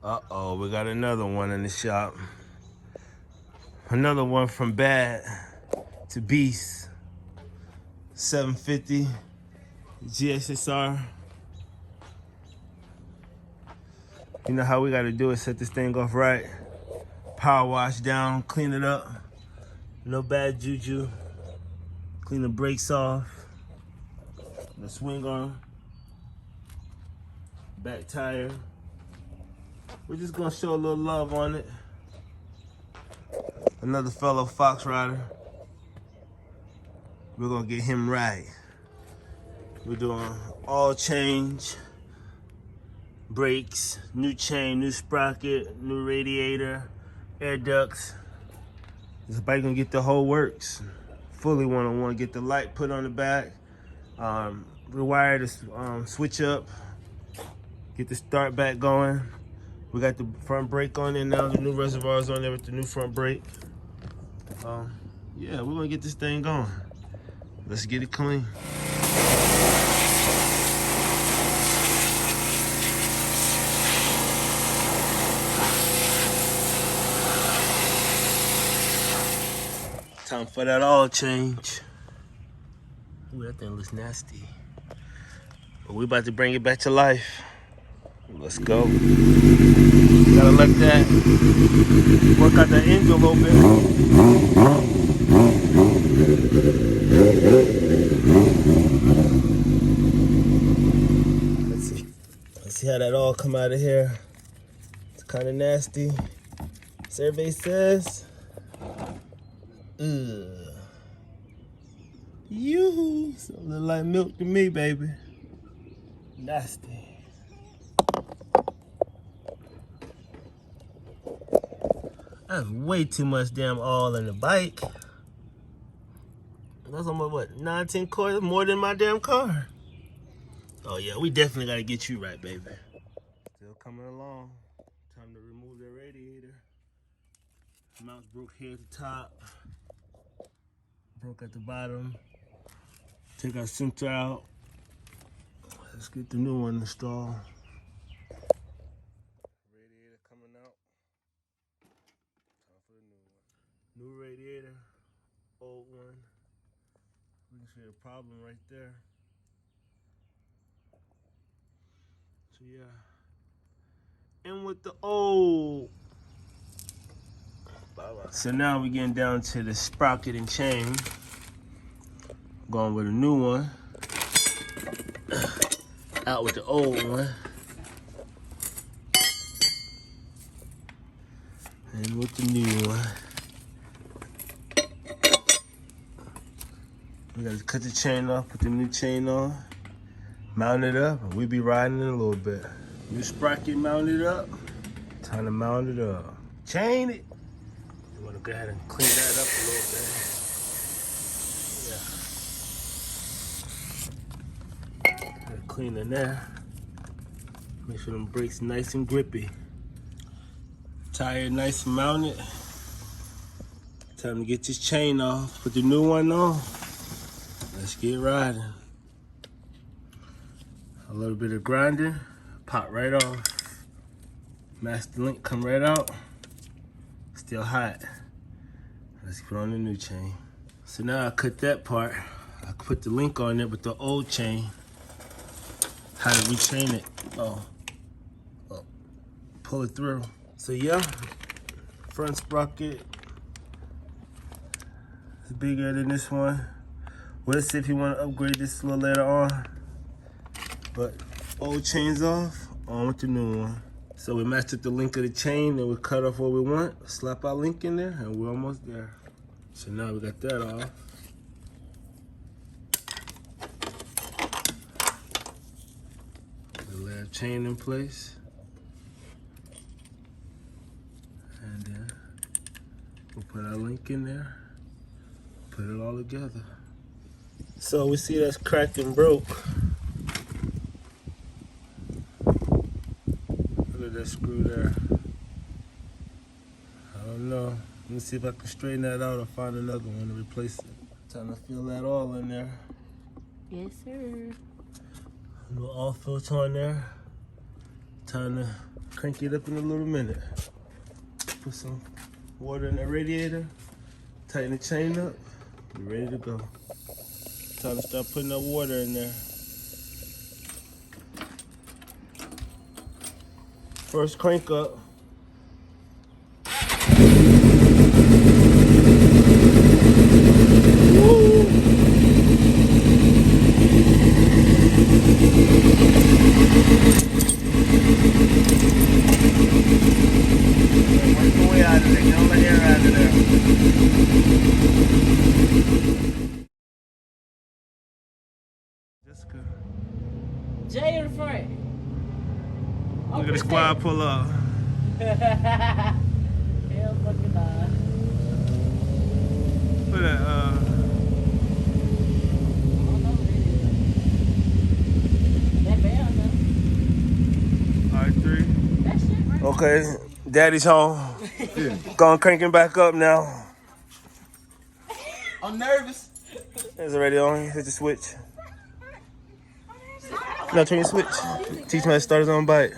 Uh-oh, we got another one in the shop. Another one from bad to beast. 750 GSRX. You know how we gotta do it, set this thing off right. Power wash down, clean it up. No bad juju. Clean the brakes off. The swing arm. Back tire. We're just gonna show a little love on it. Another fellow fox rider. We're gonna get him right. We're doing all change, brakes, new chain, new sprocket, new radiator, air ducts. This bike gonna get the whole works. Fully one-on-one, get the light put on the back, rewire the switch up, get the start back going. We got the front brake on there now, the new reservoirs on there with the new front brake. Yeah, we're gonna get this thing going. Let's get it clean. Time for that oil change. Ooh, that thing looks nasty. But we about to bring it back to life. Let's go. Gotta let that work out the engine a little bit. Let's see how that all come out of here. It's kind of nasty. Survey says, ugh. Yoo-hoo. Something look like milk to me, baby. Nasty. That's way too much damn oil in the bike. That's almost what, 9, 10 quarts more than my damn car. Oh yeah, we definitely gotta get you right, baby. Still coming along. Time to remove the radiator. Mounts broke here at the top. Broke at the bottom. Take our center out. Let's get the new one installed. Radiator coming out. Time for the new one. New radiator, old one. We can see the problem right there. So yeah. And with the old. So now we're getting down to the sprocket and chain. Going with a new one. Out with the old one. And with the new one. We gotta cut the chain off, put the new chain on, mount it up, and we'll be riding in a little bit. New sprocket mounted up. Time to mount it up. Chain it. You wanna go ahead and clean that up a little bit. Yeah. Clean in there. Make sure them brakes nice and grippy. Tire nice and mounted. Time to get this chain off. Put the new one on. Let's get riding. A little bit of grinding, pop right off. Master link come right out. Still hot. Let's put on the new chain. So now I cut that part. I put the link on it with the old chain. How to rechain it. Oh. Pull it through. So yeah, front sprocket is bigger than this one. We'll see if you want to upgrade this a little later on. But old chain's off, on with the new one. So we matched up the link of the chain and we cut off what we want. Slap our link in there and we're almost there. So now we got that off. We lay our chain in place. And then we'll put our link in there. Put it all together. So we see that's cracked and broke. Look at that screw there. I don't know. Let me see if I can straighten that out or find another one to replace it. Time to fill that all in there. Yes, sir. A little oil filter on there. Time to crank it up in a little minute. Put some water in the radiator, tighten the chain up, be ready to go. Time to start putting that water in there. First crank up. Work your way out of there, get all the air out of there. Jessica. Jay in the front. Look at the squad pull up. Hell fucking nah. Look at that, That bell, R3. that shit right. Okay, daddy's home. Going cranking back up now. I'm nervous. It's already on. Hit the switch. No, turn your switch. Teach him how to start his own bike.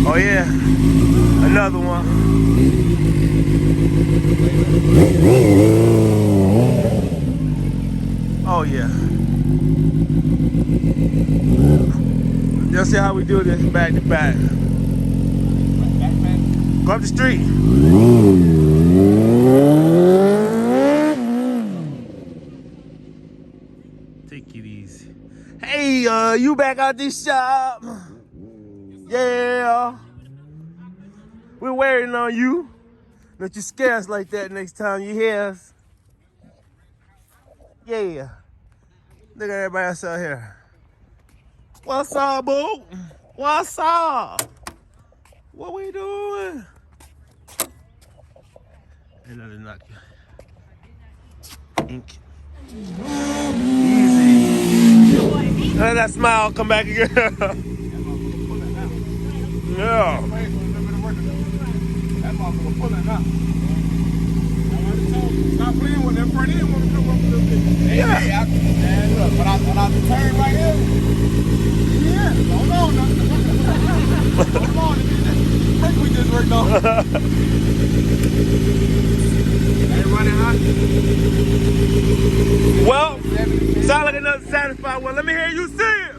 Oh yeah, another one. Oh yeah. You'll see how we do this back to back. Go up the street. Take it easy. Hey, you back out this shop? Yeah. We're waiting on you. Don't you scare us like that next time you hear us. Yeah. Look at everybody else out here. What's up, boo? What's up? What we doing? Ain't nothing knock you. Ink. Easy. Let that smile come back again. Yeah. That motherfucker pulling up. Stop playing with that front end. Want to come up a little bit. Yeah. Hey, look, when I turn right here, yeah, hold on. Hold on. Break we just worked on. Ain't running hot. Well, sound like another satisfied one. Let me hear you say it.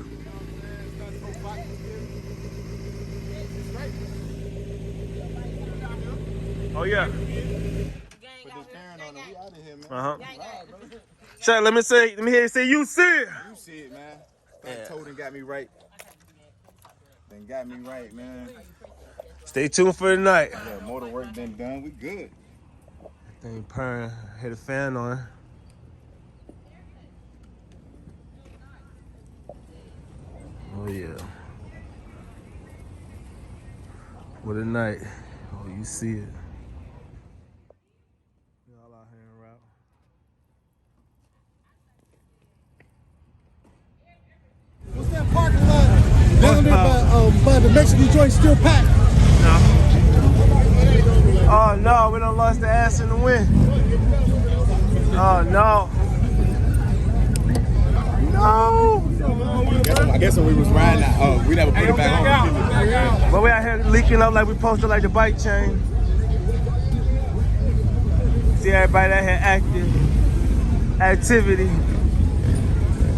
Oh yeah. Put this Karen on it. We out of here, man. Shut. Let me hear you say you see it. You see it, man. That told and got me right. Then got me right, man. Stay tuned for the night. Yeah, motor work been done. We good. Thing purring. Hit a fan on. Oh yeah. What a night. Oh, you see it. Y'all out here en route. What's that parking lot down there by the Mexican joint still packed? No. Oh no, we done lost the ass in the wind. Oh no. No. I guess when we was riding out, we never put it back on. But we out here leaking up like we posted like the bike chain. See everybody out here active. Activity.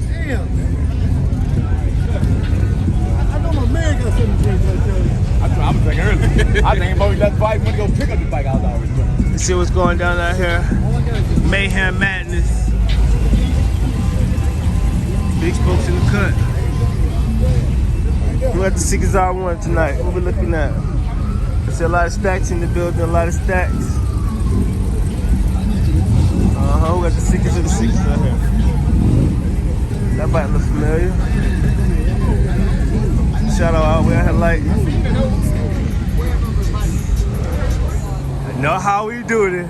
Damn. I know my man got something to drink like that. I'm drinking early. I think Bo left the bike. Went to go pick up the bike. I was already drinking. Let's see what's going down out here. Mayhem madness. Big folks in the cut. We're at the GSRX tonight. What we looking at? I see a lot of stacks in the building, a lot of stacks. We got the secrets of the secrets right here. That bike looks familiar. Shout out, we out here like. I know how we do this.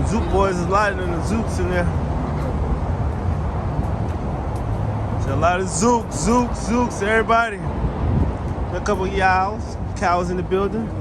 Them Zook boys is lighting than the Zooks in there. So a lot of Zooks, everybody. A couple of cows in the building.